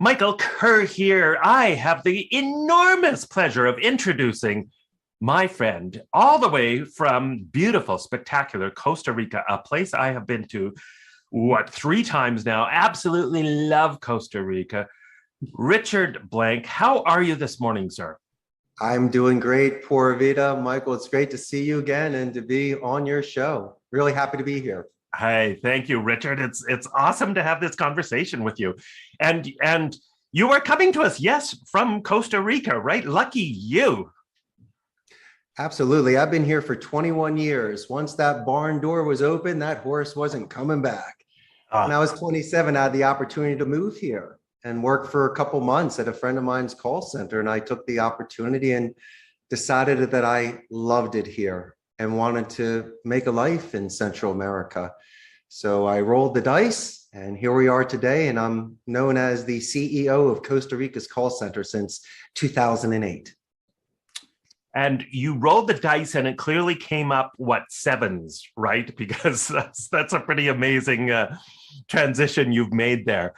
Michael Kerr here. I have the enormous pleasure of introducing my friend all the way from beautiful, spectacular Costa Rica, a place I have been to, three times now. Absolutely love Costa Rica. Richard Blank, how are you this morning, sir? I'm doing great, Poor Vida. Michael, it's great to see you again and to be on your show. Really happy to be here. Hey, thank you, Richard. It's awesome to have this conversation with you. And you are coming to us, yes, from Costa Rica, right? Lucky you. Absolutely. I've been here for 21 years. Once that barn door was open, that horse wasn't coming back. When I was 27, I had the opportunity to move here and work for a couple months at a friend of mine's call center. And I took the opportunity and decided that I loved it here and wanted to make a life in Central America. So I rolled the dice and here we are today. And I'm known as the CEO of Costa Rica's call center since 2008. And you rolled the dice and it clearly came up, sevens, right? Because that's a pretty amazing transition you've made there.